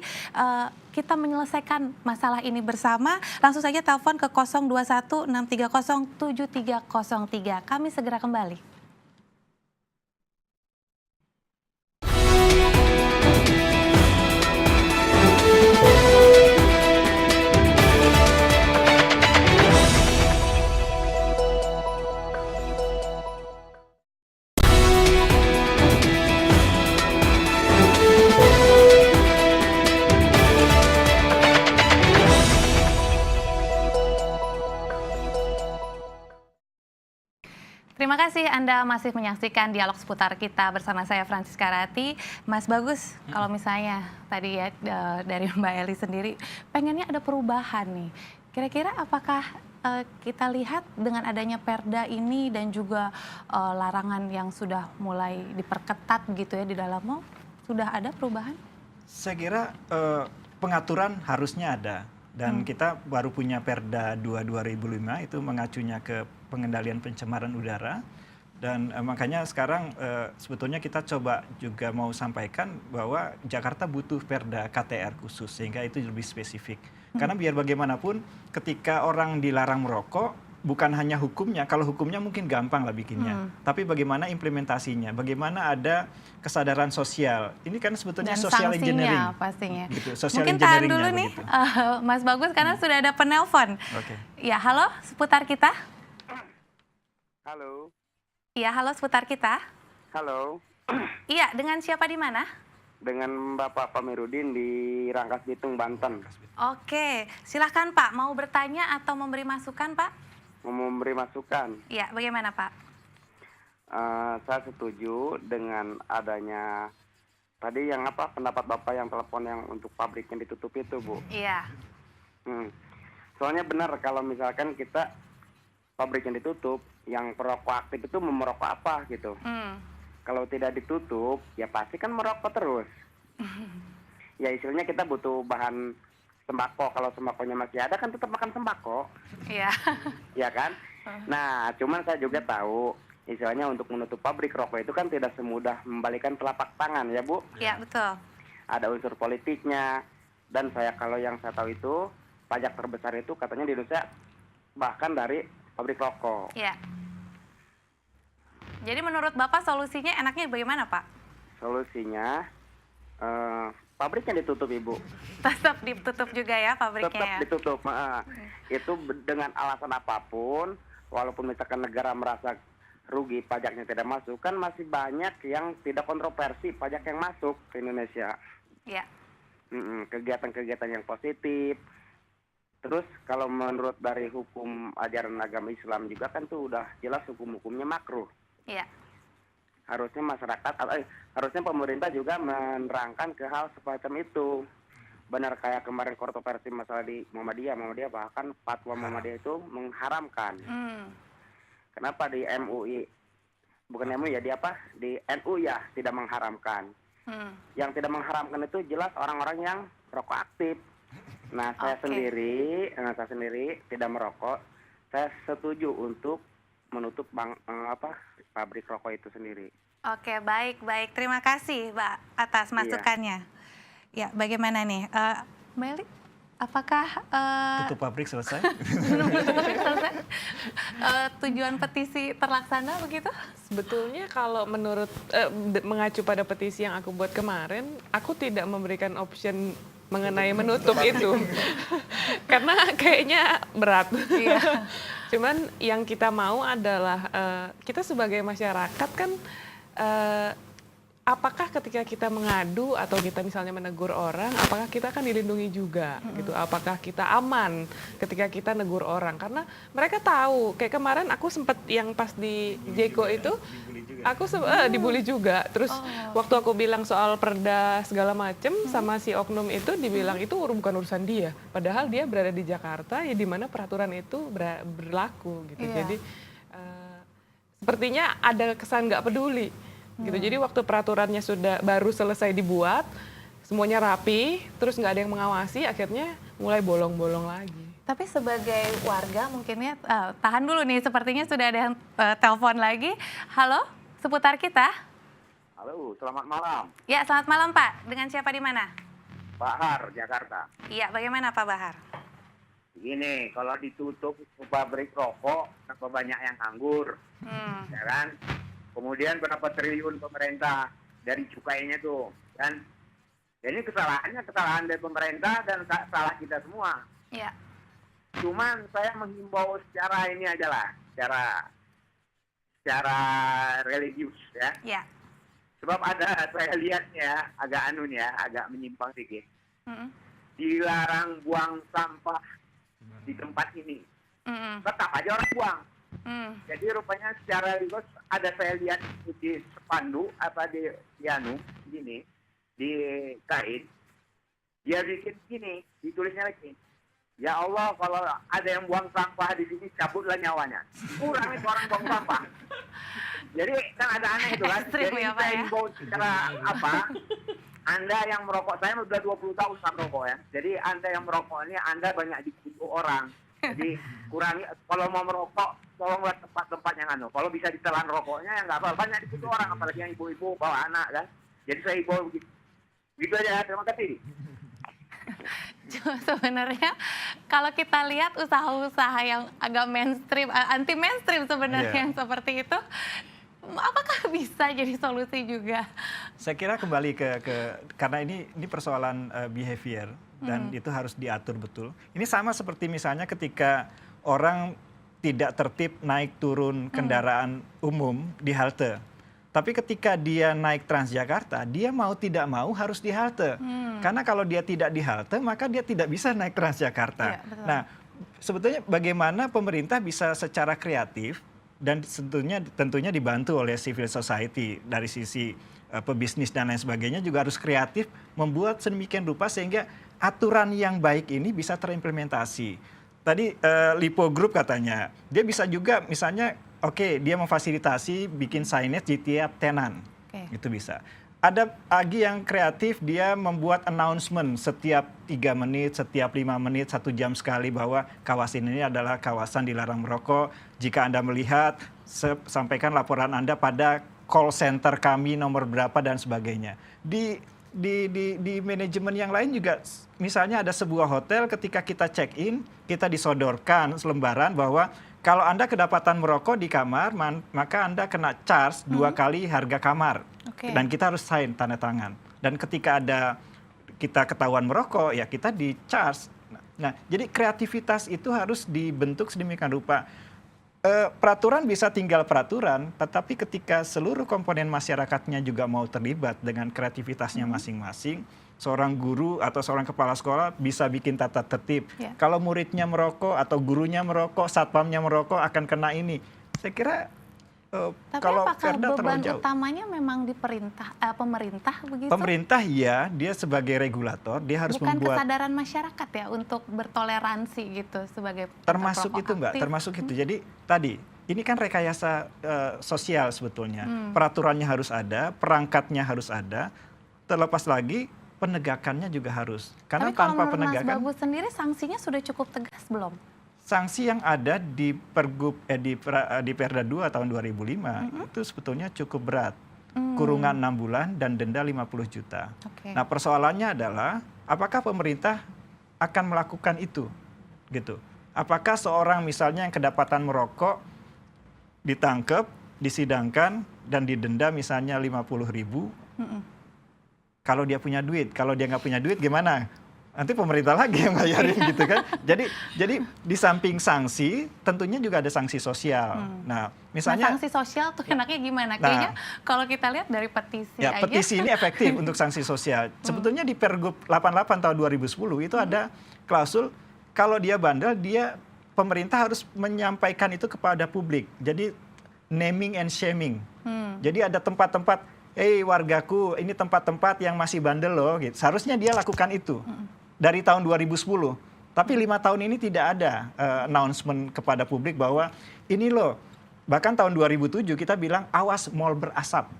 S1: kita menyelesaikan masalah ini bersama, langsung saja telepon ke 021 630 7303. Kami segera kembali. Terima kasih Anda masih menyaksikan dialog seputar kita bersama saya Francisca Rati. Mas Bagus, kalau misalnya tadi ya dari Mbak Eli sendiri pengennya ada perubahan nih. Kira-kira apakah kita lihat dengan adanya perda ini dan juga larangan yang sudah mulai diperketat gitu ya di dalam mall, sudah ada perubahan?
S6: Saya kira pengaturan harusnya ada. Dan kita baru punya Perda 2/2005 itu mengacunya ke pengendalian pencemaran udara. Dan makanya sekarang sebetulnya kita coba juga mau sampaikan bahwa Jakarta butuh Perda KTR khusus sehingga itu lebih spesifik. Karena biar bagaimanapun ketika orang dilarang merokok bukan hanya hukumnya, kalau hukumnya mungkin gampang lah bikinnya. Tapi bagaimana implementasinya, bagaimana ada kesadaran sosial. Ini kan sebetulnya
S1: Dan
S6: social engineering.
S1: Pastinya.
S6: Gitu, social
S1: Mungkin tahan
S6: engineering-nya
S1: dulu nih
S6: begitu.
S1: Mas Bagus karena sudah ada penelpon.
S6: Oke.
S1: Ya, halo seputar kita.
S10: Halo.
S1: Iya, halo seputar kita.
S10: Halo.
S1: Iya, dengan siapa di mana?
S10: Dengan Bapak Pamirudin di Rangkas Bitung, Banten.
S1: Oke, silahkan Pak. Mau bertanya atau memberi masukan Pak?
S10: Mau memberi masukan.
S1: Iya, bagaimana Pak?
S10: Saya setuju dengan adanya tadi yang pendapat Bapak yang telepon yang untuk pabrik yang ditutup itu, Bu.
S1: Iya.
S10: Soalnya benar kalau misalkan kita pabrik yang ditutup, yang perokok aktif itu mau merokok apa gitu. Kalau tidak ditutup, ya pasti kan merokok terus. Ya istilahnya kita butuh bahan sembako. Kalau sembakonya masih ada kan tetap makan sembako.
S1: Iya.
S10: Ya kan? Nah, cuman saya juga tahu istilahnya untuk menutup pabrik rokok itu kan tidak semudah membalikan telapak tangan ya, Bu.
S1: Iya, betul.
S10: Ada unsur politiknya. Dan kalau yang saya tahu itu pajak terbesar itu katanya di Indonesia bahkan dari pabrik rokok.
S1: Iya. Jadi menurut Bapak solusinya enaknya bagaimana, Pak?
S10: Solusinya pabriknya ditutup, Ibu.
S1: Tetap ditutup juga ya pabriknya.
S10: Tetap ditutup. Itu dengan alasan apapun, walaupun misalkan negara merasa rugi pajaknya tidak masuk, kan masih banyak yang tidak kontroversi pajak yang masuk ke Indonesia.
S1: Iya.
S10: Kegiatan-kegiatan yang positif. Terus kalau menurut dari hukum ajaran agama Islam juga kan tuh udah jelas hukum-hukumnya makruh.
S1: Iya.
S10: Harusnya masyarakat, harusnya pemerintah juga menerangkan ke hal semacam itu. Benar kayak kemarin kontroversi masalah di Muhammadiyah bahkan fatwa Muhammadiyah itu mengharamkan. Kenapa di MUI, bukan MUI ya, di NU ya tidak mengharamkan. Yang tidak mengharamkan itu jelas orang-orang yang rokok aktif. Nah, saya sendiri tidak merokok. Saya setuju untuk menutup pabrik rokok itu sendiri.
S1: Oke, baik. Terima kasih, Mbak, atas masukannya. Ya, bagaimana nih, Mbak Eli? Apakah
S6: tutup pabrik selesai?
S1: Tujuan petisi terlaksana begitu?
S5: Sebetulnya kalau menurut mengacu pada petisi yang aku buat kemarin, aku tidak memberikan option mengenai menutup itu. Karena kayaknya berat.
S1: Iya.
S5: Cuman yang kita mau adalah kita sebagai masyarakat kan apakah ketika kita mengadu atau kita misalnya menegur orang, apakah kita akan dilindungi juga gitu? Apakah kita aman ketika kita negur orang? Karena mereka tahu, kayak kemarin aku sempat yang pas di Jeko itu, aku dibully juga. Terus waktu aku bilang soal perda segala macem sama si oknum itu dibilang itu bukan urusan dia. Padahal dia berada di Jakarta ya di mana peraturan itu berlaku gitu.
S1: Iya.
S5: Jadi sepertinya ada kesan nggak peduli. Gitu. Jadi waktu peraturannya baru selesai dibuat, semuanya rapi, terus nggak ada yang mengawasi, akhirnya mulai bolong-bolong lagi.
S1: Tapi sebagai warga mungkin ya, tahan dulu nih, sepertinya sudah ada yang telepon lagi. Halo, seputar kita.
S10: Halo, selamat malam.
S1: Ya, selamat malam Pak. Dengan siapa di mana?
S10: Bahar, Jakarta.
S1: Iya, bagaimana Pak Bahar?
S10: Gini, kalau ditutup pabrik rokok, kenapa banyak yang nganggur, ya kan? Kemudian berapa triliun pemerintah dari cukainya tuh, kan? Jadi kesalahan dari pemerintah dan salah kita semua.
S1: Iya.
S10: Cuman saya menghimbau secara ini aja lah, secara religius ya.
S1: Iya.
S10: Sebab saya lihat ya, agak menyimpang sedikit. Dilarang buang sampah di tempat ini. Tetap aja orang buang.
S11: Jadi rupanya secara ligos ada saya lihat di spanduk apa di gini di kain, dia bikin gini, ditulisnya lagi, ya Allah kalau ada yang buang sampah di sini cabutlah nyawanya. Kurang itu orang buang sampah. Jadi kan ada aneh itu kan.
S1: Ekstrim
S11: Jadi
S1: ya, Pak,
S11: saya
S1: ya?
S11: himbau secara apa? Anda yang merokok, saya udah 20 tahun saya merokok ya. Jadi Anda yang merokok ini Anda banyak dikutuk orang. Jadi kurangi, kalau mau merokok tolonglah tempat-tempat yang kalau bisa ditelan rokoknya ya nggak apa, banyak dikutuk orang, apalagi yang ibu-ibu bawa anak kan. Jadi saya himbau begitu. Gitu aja, terima kasih.
S1: Sebenarnya kalau kita lihat usaha-usaha yang agak mainstream, anti mainstream sebenarnya yang seperti itu, apakah bisa jadi solusi juga?
S6: Saya kira kembali ke karena ini persoalan behavior dan itu harus diatur betul. Ini sama seperti misalnya ketika orang tidak tertib naik turun kendaraan umum di halte. Tapi ketika dia naik Transjakarta, dia mau tidak mau harus di halte. Karena kalau dia tidak di halte, maka dia tidak bisa naik Transjakarta. Nah, sebetulnya bagaimana pemerintah bisa secara kreatif dan tentunya dibantu oleh civil society dari sisi pebisnis dan lain sebagainya juga harus kreatif membuat sedemikian rupa sehingga aturan yang baik ini bisa terimplementasi. Tadi Lipo Group katanya, dia bisa juga misalnya dia memfasilitasi bikin signage di tiap tenan, itu bisa. Ada lagi yang kreatif, dia membuat announcement setiap 3 menit, setiap 5 menit, 1 jam sekali bahwa kawasan ini adalah kawasan dilarang merokok. Jika Anda melihat, sampaikan laporan Anda pada call center kami nomor berapa dan sebagainya. Di manajemen yang lain juga, misalnya ada sebuah hotel ketika kita check in, kita disodorkan selembaran bahwa kalau Anda kedapatan merokok di kamar, maka Anda kena charge 2 kali harga kamar. Dan kita harus sign tanda tangan. Dan ketika kita ketahuan merokok, ya kita di charge. Nah, jadi kreativitas itu harus dibentuk sedemikian rupa. Peraturan bisa tinggal peraturan, tetapi ketika seluruh komponen masyarakatnya juga mau terlibat dengan kreativitasnya masing-masing, seorang guru atau seorang kepala sekolah bisa bikin tata tertib. Kalau muridnya merokok atau gurunya merokok, satpamnya merokok akan kena ini. Saya kira
S1: tapi
S6: kalau
S1: apakah
S6: Perda terlalu
S1: beban
S6: jauh.
S1: utamanya memang di pemerintah begitu?
S6: Pemerintah ya, dia sebagai regulator, dia harus
S1: bukan
S6: membuat
S1: kesadaran masyarakat ya untuk bertoleransi gitu sebagai
S6: termasuk
S1: perokok
S6: itu Mbak,
S1: aktif.
S6: termasuk itu. Jadi tadi ini kan rekayasa sosial sebetulnya. Peraturannya harus ada, perangkatnya harus ada. Terlepas lagi penegakannya juga harus. Karena
S1: Tapi kalau
S6: tanpa
S1: menurut Mas
S6: penegakan,
S1: Bagus sendiri sanksinya sudah cukup tegas belum?
S6: sanksi yang ada di di Perda 2 tahun 2005 itu sebetulnya cukup berat. Kurungan 6 bulan dan denda 50 juta. Nah, persoalannya adalah apakah pemerintah akan melakukan itu? Gitu. Apakah seorang misalnya yang kedapatan merokok ditangkap, disidangkan dan didenda misalnya 50.000? Kalau dia punya duit, kalau dia nggak punya duit gimana? Nanti pemerintah lagi yang bayarin gitu kan. Jadi di samping sanksi, tentunya juga ada sanksi sosial. Nah, misalnya
S1: sanksi sosial tuh enaknya gimana? Kayaknya kalau kita lihat dari petisi aja.
S6: Petisi ini efektif untuk sanksi sosial. Sebetulnya di Pergub 88 tahun 2010 itu ada klausul kalau dia bandel, pemerintah harus menyampaikan itu kepada publik. Jadi naming and shaming. Jadi ada tempat-tempat, wargaku, ini tempat-tempat yang masih bandel loh. Gitu. Seharusnya dia lakukan itu. Dari tahun 2010. Tapi 5 tahun ini tidak ada announcement kepada publik bahwa ini loh. Bahkan tahun 2007 kita bilang awas mal berasap.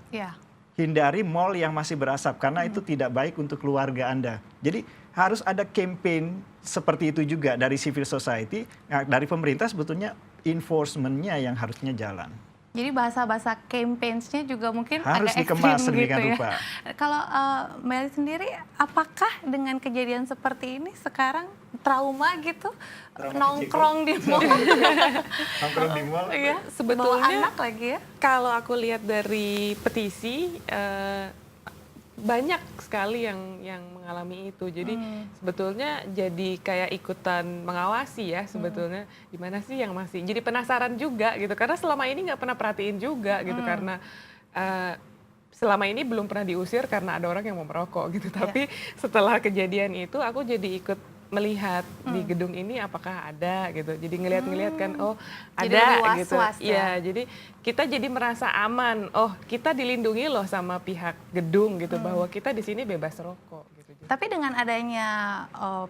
S6: Hindari mal yang masih berasap karena itu tidak baik untuk keluarga Anda. Jadi harus ada campaign seperti itu juga dari civil society. Nah, dari pemerintah sebetulnya enforcement-nya yang harusnya jalan.
S1: Jadi bahasa-bahasa campaigns-nya juga mungkin
S6: harus
S1: agak
S6: dikemas
S1: ekstrim gitu ya.
S6: rupa.
S1: Kalau Meli sendiri, apakah dengan kejadian seperti ini sekarang trauma gitu? Nongkrong di mall?
S6: Nongkrong di mall?
S1: Iya,
S5: sebetulnya
S1: bawa anak lagi ya?
S5: Kalau aku lihat dari petisi, banyak sekali yang mengalami itu. Jadi sebetulnya jadi kayak ikutan mengawasi ya sebetulnya. Di mana sih yang masih jadi penasaran juga gitu. Karena selama ini nggak pernah perhatiin juga gitu. Karena selama ini belum pernah diusir karena ada orang yang mau merokok gitu. Tapi setelah kejadian itu aku jadi ikut melihat di gedung ini apakah ada gitu. Jadi ngelihat-ngelihat kan, oh
S1: Jadi
S5: ada
S1: lebih
S5: gitu.
S1: was-was ya?
S5: Iya, jadi kita jadi merasa aman. Oh, kita dilindungi loh sama pihak gedung gitu, bahwa kita di sini bebas rokok gitu.
S1: Tapi dengan adanya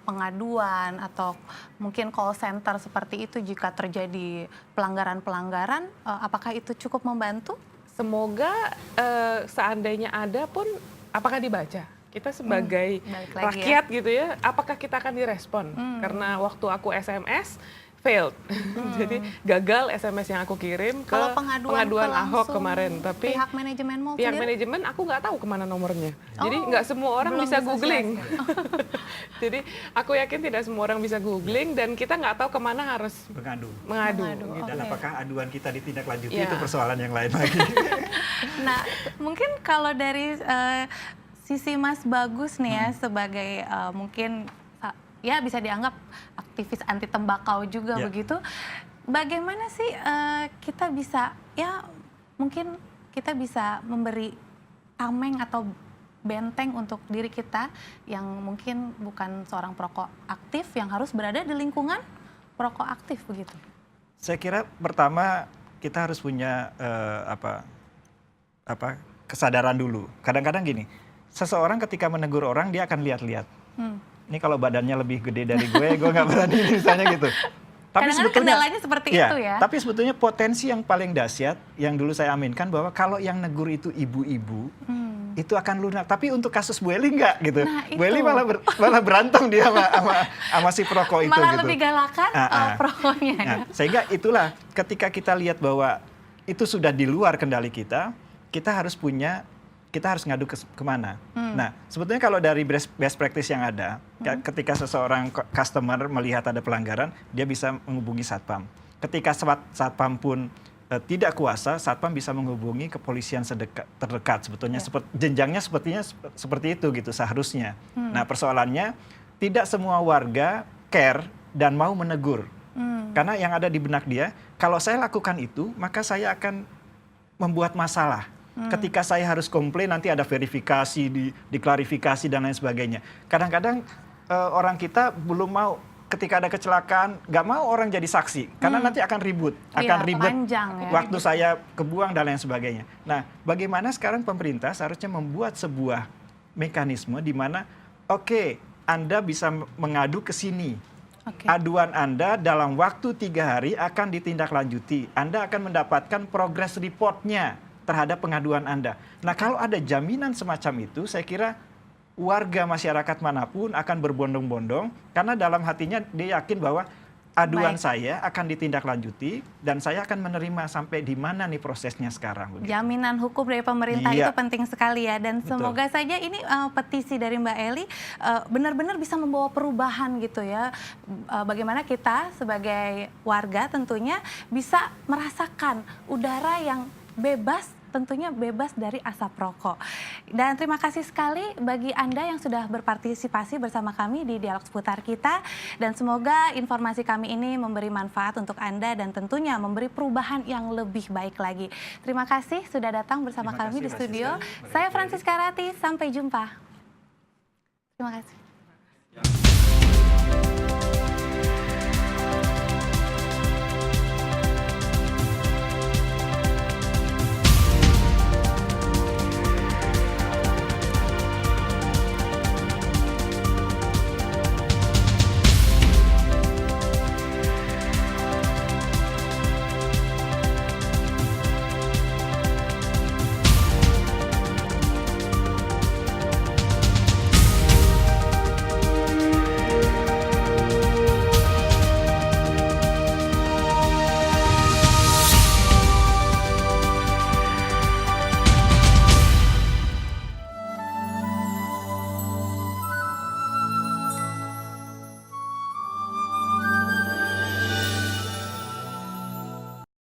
S1: pengaduan atau mungkin call center seperti itu jika terjadi pelanggaran-pelanggaran, apakah itu cukup membantu?
S5: Semoga seandainya ada pun apakah dibaca? Kita sebagai
S1: balik lagi
S5: rakyat gitu ya, apakah kita akan direspon? Karena waktu aku SMS failed, jadi gagal SMS yang aku kirim ke
S1: Kalau pengaduan ke
S5: Ahok
S1: langsung
S5: kemarin. Tapi
S1: pihak manajemen mall
S5: pihak
S1: sendiri?
S5: manajemen aku nggak tahu kemana nomornya. Jadi nggak semua orang
S1: belum
S5: bisa
S1: bisa
S5: googling. Jadi aku yakin tidak semua orang bisa googling dan kita nggak tahu kemana harus mengadu. Gitu.
S6: Dan apakah aduan kita ditindaklanjuti
S5: Ya.
S6: itu persoalan yang lain lagi.
S1: Nah, mungkin kalau dari sisi Mas Bagus nih ya sebagai mungkin ya bisa dianggap aktivis anti tembakau juga begitu. Bagaimana sih kita bisa ya mungkin kita bisa memberi tameng atau benteng untuk diri kita yang mungkin bukan seorang perokok aktif yang harus berada di lingkungan perokok aktif begitu?
S6: Saya kira pertama kita harus punya kesadaran dulu. Kadang-kadang gini, seseorang ketika menegur orang dia akan lihat-lihat. Ini kalau badannya lebih gede dari gue nggak berani misalnya gitu. Tapi
S1: Kadang-kadang kendalanya seperti itu ya.
S6: Tapi sebetulnya potensi yang paling dahsyat yang dulu saya aminkan bahwa kalau yang negur itu ibu-ibu, itu akan lunak. Tapi untuk kasus Bu Eli enggak gitu.
S1: Nah,
S6: Bu Eli malah berantem dia sama si perokok itu.
S1: Malah
S6: gitu.
S1: lebih galakan perokoknya.
S6: Nah, sehingga itulah ketika kita lihat bahwa itu sudah di luar kendali kita harus ngadu kemana. Nah, sebetulnya kalau dari best practice yang ada, ketika seseorang customer melihat ada pelanggaran, dia bisa menghubungi Satpam. Ketika Satpam pun tidak kuasa, Satpam bisa menghubungi kepolisian terdekat. Sebetulnya jenjangnya sepertinya seperti itu gitu seharusnya. Nah, persoalannya tidak semua warga care dan mau menegur. Karena yang ada di benak dia, kalau saya lakukan itu, maka saya akan membuat masalah. Ketika saya harus komplain nanti ada verifikasi, diklarifikasi dan lain sebagainya. Kadang-kadang orang kita belum mau ketika ada kecelakaan, nggak mau orang jadi saksi karena nanti akan ribut,
S1: panjang, ya.
S6: Waktu saya kebuang dan lain sebagainya. Nah, bagaimana sekarang pemerintah seharusnya membuat sebuah mekanisme di mana Anda bisa mengadu ke sini. Aduan Anda dalam waktu 3 hari akan ditindaklanjuti. Anda akan mendapatkan progress reportnya terhadap pengaduan Anda. Nah, kalau ada jaminan semacam itu, saya kira warga masyarakat manapun akan berbondong-bondong karena dalam hatinya dia yakin bahwa aduan saya akan ditindaklanjuti dan saya akan menerima sampai di mana nih prosesnya sekarang. Begitu.
S1: Jaminan hukum dari pemerintah itu penting sekali ya, dan semoga saja ini petisi dari Mbak Eli benar-benar bisa membawa perubahan gitu ya. Bagaimana kita sebagai warga tentunya bisa merasakan udara yang bebas, tentunya bebas dari asap rokok. Dan terima kasih sekali bagi Anda yang sudah berpartisipasi bersama kami di Dialog Seputar kita. Dan semoga informasi kami ini memberi manfaat untuk Anda dan tentunya memberi perubahan yang lebih baik lagi. Terima kasih sudah datang bersama kami di studio. Saya Francisca Rati, sampai jumpa. Terima kasih.